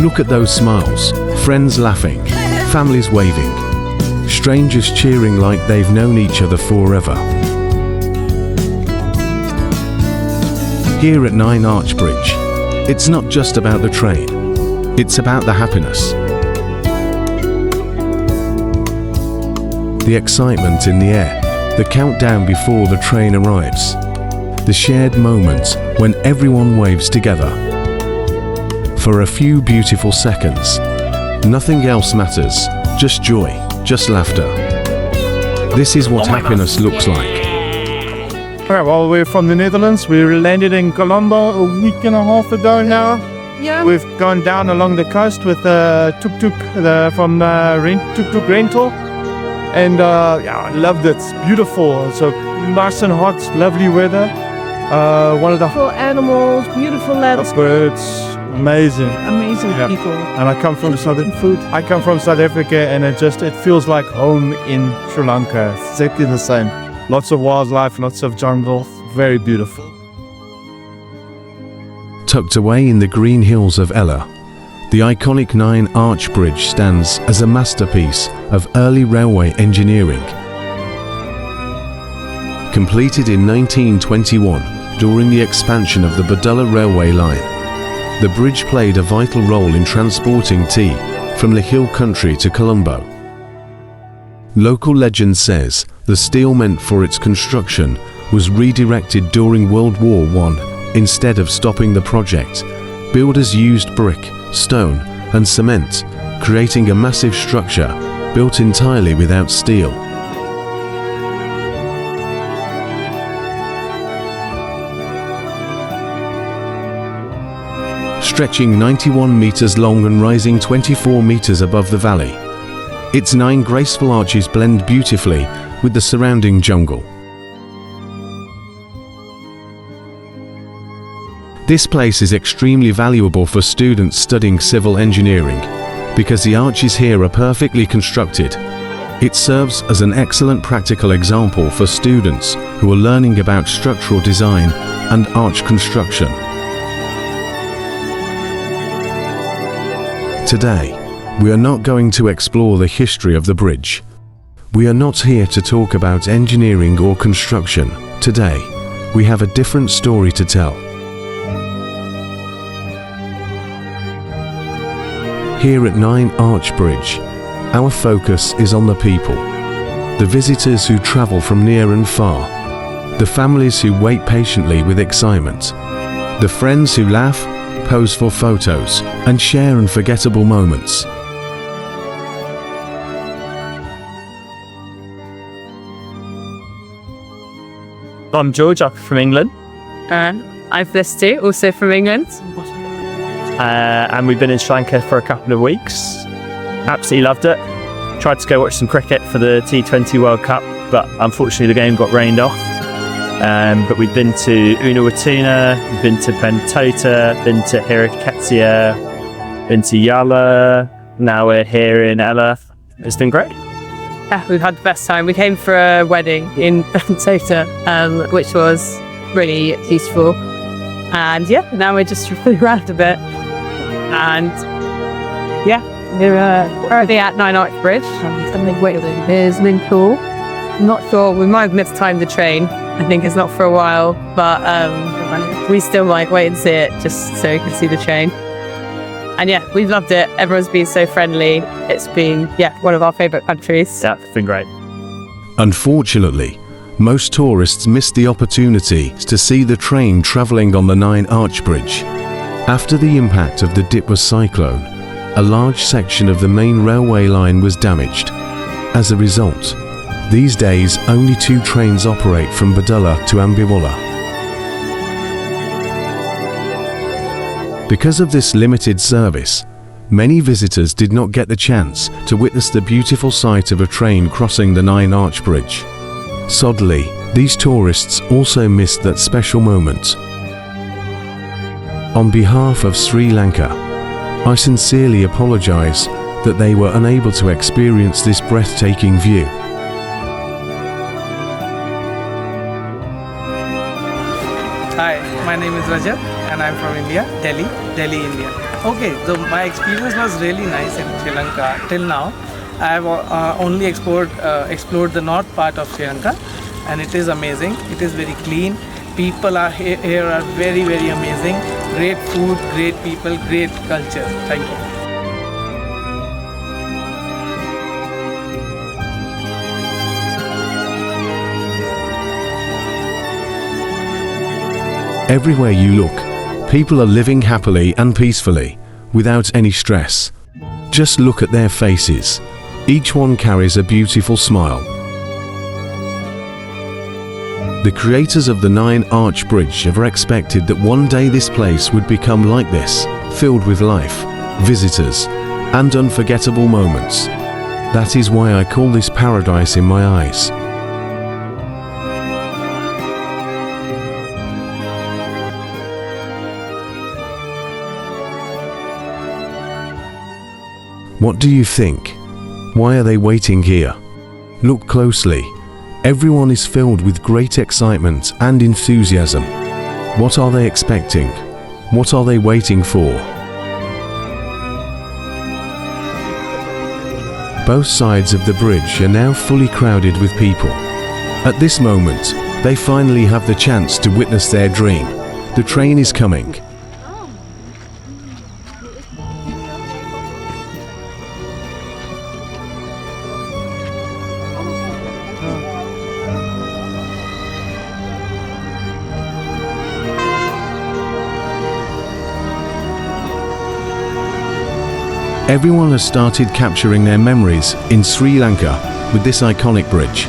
Look at those smiles, friends laughing, families waving, strangers cheering like they've known each other forever. Here at Nine Arch Bridge, it's not just about the train, it's about the happiness. The excitement in the air, the countdown before the train arrives, the shared moment when everyone waves together. For a few beautiful seconds, nothing else matters, just joy, just laughter. This is what happiness looks like. Alright, well, we're from the Netherlands. We landed in Colombo a week and a half ago now. Yeah. We've gone down along the coast with tuk-tuk from tuk-tuk rental. And I loved it. It's beautiful. So nice and hot, lovely weather. One of the Beautiful animals, beautiful landscape. birds, amazing. Amazing Yeah. people. And I come from South Food. Africa, and it feels like home in Sri Lanka. It's exactly the same. Lots of wildlife, lots of jungle, very beautiful. Tucked away in the green hills of Ella, the iconic Nine Arch Bridge stands as a masterpiece of early railway engineering. Completed in 1921 during the expansion of the Badulla railway line, the bridge played a vital role in transporting tea from the hill country to Colombo. Local legend says the steel meant for its construction was redirected during World War I. Instead of stopping the project, builders used brick, stone, and cement, creating a massive structure built entirely without steel. Stretching 91 meters long and rising 24 meters above the valley, its 9 graceful arches blend beautifully with the surrounding jungle. This place is extremely valuable for students studying civil engineering because the arches here are perfectly constructed. It serves as an excellent practical example for students who are learning about structural design and arch construction. Today, we are not going to explore the history of the bridge. We are not here to talk about engineering or construction. Today, we have a different story to tell. Here at Nine Arch Bridge, our focus is on the people, the visitors who travel from near and far, the families who wait patiently with excitement, the friends who laugh, pose for photos, and share unforgettable moments. I'm George, I'm from England, I'm Felicity, also from England. and we've been in Sri Lanka for a couple of weeks. Absolutely loved it. Tried to go watch some cricket for the T20 World Cup, but unfortunately the game got rained off. But we've been to Unawatuna, we've been to Bentota, been to Hirakatia, been to Yala, now we're here in Ella. It's been great. Yeah, we've had the best time. We came for a wedding in Bentota, which was really beautiful. And yeah, now we're just really around a bit. And yeah, we're currently at Nine Arch Bridge. Something waiting is really cool. I'm not sure, we might have missed time the train. I think it's not for a while, but we still might wait and see it just so we can see the train. And yeah, we've loved it. Everyone's been so friendly. It's been, one of our favourite countries. Yeah, it's been great. Unfortunately, most tourists missed the opportunity to see the train travelling on the Nine Arch Bridge. After the impact of the Dipwa cyclone, a large section of the main railway line was damaged. As a result, these days only 2 trains operate from Badulla to Ambiwala. Because of this limited service, many visitors did not get the chance to witness the beautiful sight of a train crossing the Nine Arch Bridge. Sadly, these tourists also missed that special moment. On behalf of Sri Lanka, I sincerely apologize that they were unable to experience this breathtaking view. Hi, my name is Rajat and I'm from India, Delhi, India. Okay, so my experience was really nice in Sri Lanka till now. I have only explored the north part of Sri Lanka, and it is amazing. It is very clean. People are here are very amazing. Great food, great people, great culture. Thank you. Everywhere you look, people are living happily and peacefully, without any stress. Just look at their faces. Each one carries a beautiful smile. The creators of the Nine Arch Bridge ever expected that one day this place would become like this, filled with life, visitors, and unforgettable moments. That is why I call this paradise in my eyes. What do you think? Why are they waiting here? Look closely. Everyone is filled with great excitement and enthusiasm. What are they expecting? What are they waiting for? Both sides of the bridge are now fully crowded with people. At this moment, they finally have the chance to witness their dream. The train is coming. Everyone has started capturing their memories in Sri Lanka with this iconic bridge.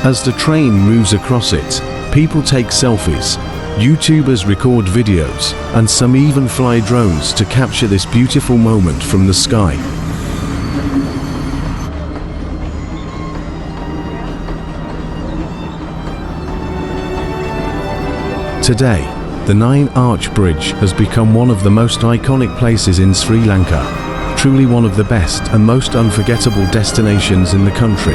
As the train moves across it, people take selfies, YouTubers record videos, and some even fly drones to capture this beautiful moment from the sky. Today, the Nine Arch Bridge has become one of the most iconic places in Sri Lanka. Truly one of the best and most unforgettable destinations in the country.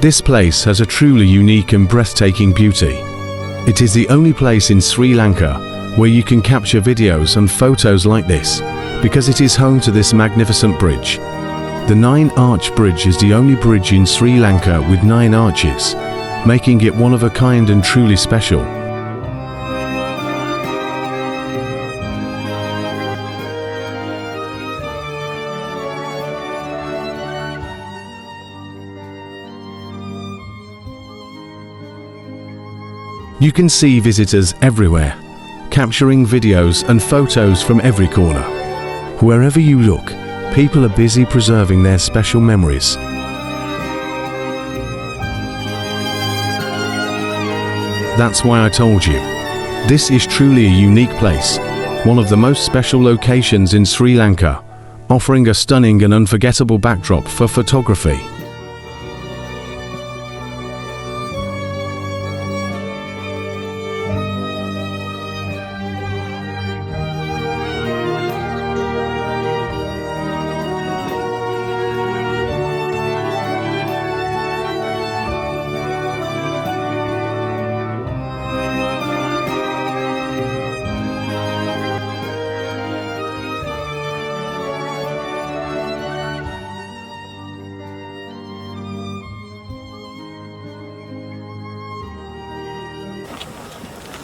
This place has a truly unique and breathtaking beauty. It is the only place in Sri Lanka where you can capture videos and photos like this, because it is home to this magnificent bridge. The Nine Arch Bridge is the only bridge in Sri Lanka with 9 arches, making it one of a kind and truly special. You can see visitors everywhere, capturing videos and photos from every corner. Wherever you look, people are busy preserving their special memories. That's why I told you, this is truly a unique place, one of the most special locations in Sri Lanka, offering a stunning and unforgettable backdrop for photography.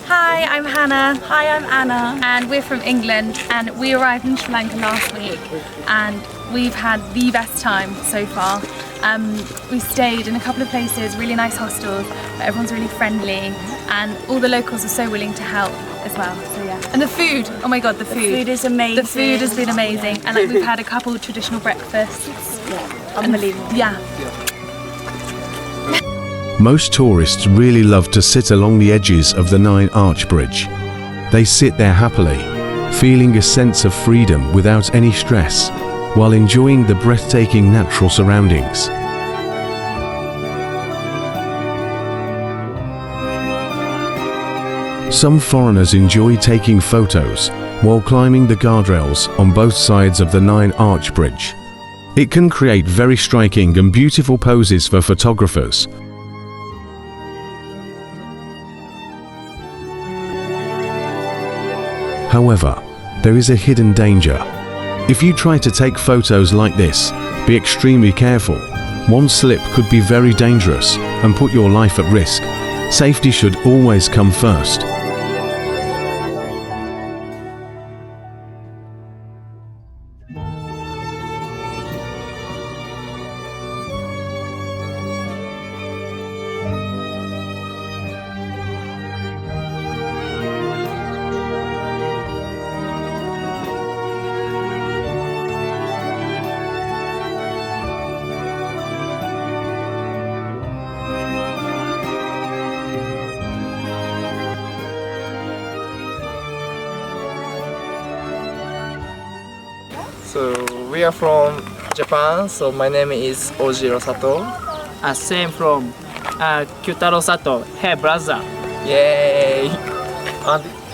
Hi, I'm Hannah. Hi, I'm Anna. And we're from England, and we arrived in Sri Lanka last week, and we've had the best time so far. We stayed in a couple of places, really nice hostels, but everyone's really friendly, and all the locals are so willing to help as well. So yeah. And the food, oh my god, the food. The food is amazing. The food has been amazing, and like we've had a couple of traditional breakfasts. Yeah, unbelievable. Yeah. Most tourists really love to sit along the edges of the Nine Arch Bridge. They sit there happily, feeling a sense of freedom without any stress, while enjoying the breathtaking natural surroundings. Some foreigners enjoy taking photos while climbing the guardrails on both sides of the Nine Arch Bridge. It can create very striking and beautiful poses for photographers. However, there is a hidden danger. If you try to take photos like this, be extremely careful. One slip could be very dangerous and put your life at risk. Safety should always come first. So we are from Japan, so my name is Ojiro Sato. Same from Kyutaro Sato. Hey brother. Yay!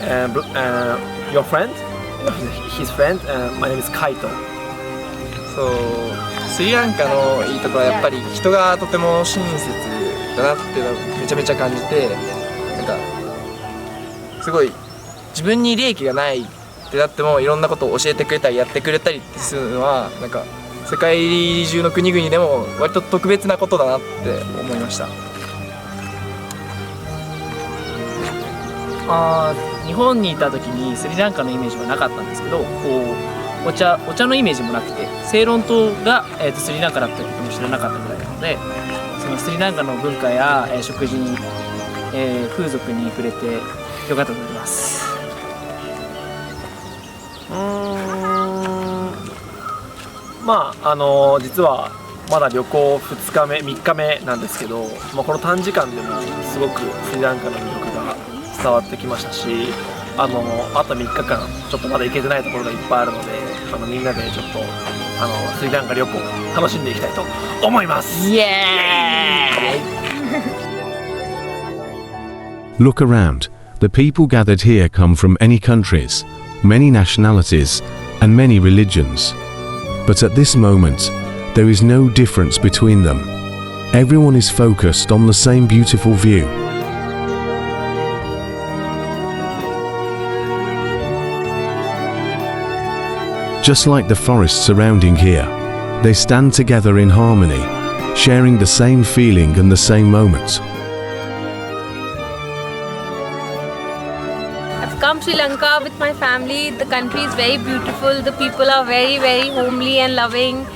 And your friend? His friend? My name is Kaito. スリランカのいいところはやっぱり人がとても親切だなっていうのをめちゃめちゃ感じて、なんかすごい自分に利益がないってなってもいろんなことを教えてくれたりやってくれたりってするのはなんか世界中の国々でも割と特別なことだなって思いました。日本にいた時にスリランカのイメージはなかったんですけど、こうお茶のイメージもなくて、セイロン島が、スリランカだったことも知らなかったぐらいなので、そのスリランカの文化や、食事に、風俗に触れてよかったと思います。まあ実はまだ旅行2日目3日目なんですけど、この短時間でもすごくスリランカの魅力が伝わってきましたし、あと3日間ちょっとまだ行けてないところがいっぱいあるので、みんなでちょっとスリランカ旅行楽しんでいきたいと思います。イエーイLook around. The people gathered here come from any countries, many nationalities, and many religions. But at this moment, there is no difference between them. Everyone is focused on the same beautiful view. Just like the forest surrounding here, they stand together in harmony, sharing the same feeling and the same moments. I've come Sri Lanka with my family. The country is very beautiful. The people are very, very homely and loving.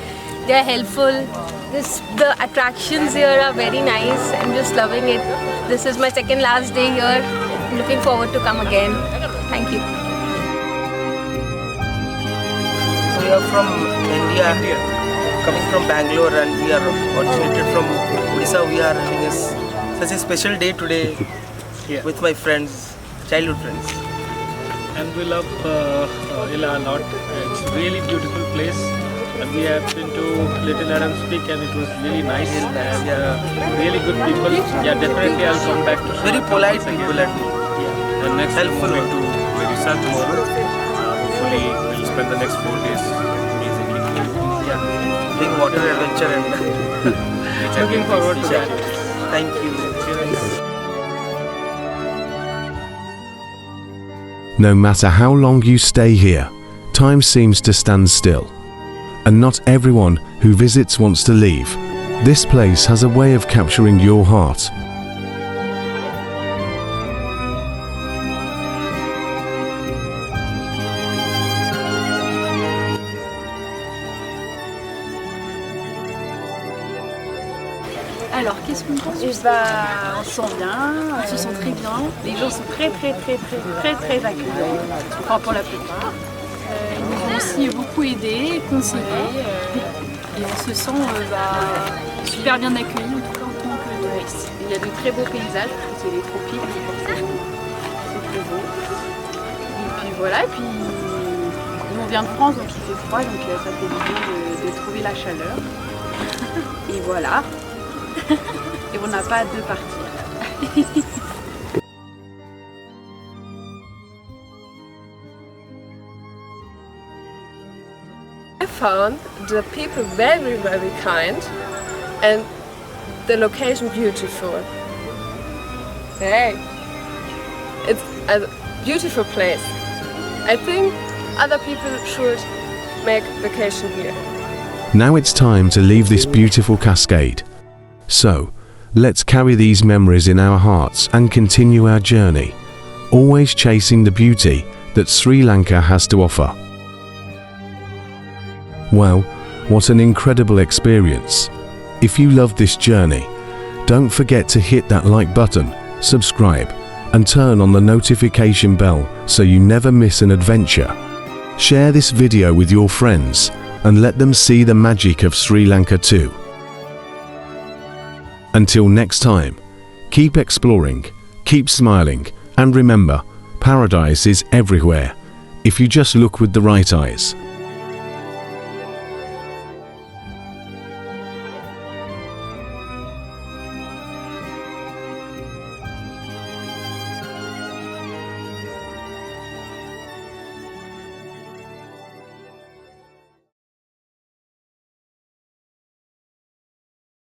They are helpful. The attractions here are very nice. I'm just loving it. This is my second last day here. I'm looking forward to come again. Thank you. We are from India, coming from Bangalore, and we are originated from Odisha. We are having such a special day today with my friends, childhood friends. And we love Ila a lot. It's a really beautiful place. And we have been to Little Adams Peak and it was really nice. And really good people. Yeah, definitely I'll come back to Very polite people and and next helpful. We're moving to Odisha tomorrow. Hopefully we'll spend the next 4 days amazingly. doing water adventure and Looking forward to that. thank you. No matter how long you stay here, time seems to stand still. And not everyone who visits wants to leave. This place has a way of capturing your heart. Alors, qu'est-ce qu'on pense? On se sent bien, on se sent très bien. Les gens sont très accueillants, enfin pour la plupart. Ils nous ont aussi beaucoup aidés, conseillés, et on se sent super bien accueillis, en tout cas en tant que touristes. Il y a de très beaux paysages, parce que c'est les tropiques, donc forcément c'est très beau. Et puis voilà, et puis nous on vient de France, donc il fait froid, donc ça fait du bien de trouver la chaleur. Et voilà. Et on n'a pas hâte de partir. found the people very, very kind and the location beautiful. Hey, it's a beautiful place. I think other people should make vacation here. Now it's time to leave this beautiful cascade. So, let's carry these memories in our hearts and continue our journey, always chasing the beauty that Sri Lanka has to offer. Well, what an incredible experience. If you loved this journey, don't forget to hit that like button, subscribe, and turn on the notification bell so you never miss an adventure. Share this video with your friends and let them see the magic of Sri Lanka too. Until next time, keep exploring, keep smiling, and remember, paradise is everywhere if you just look with the right eyes.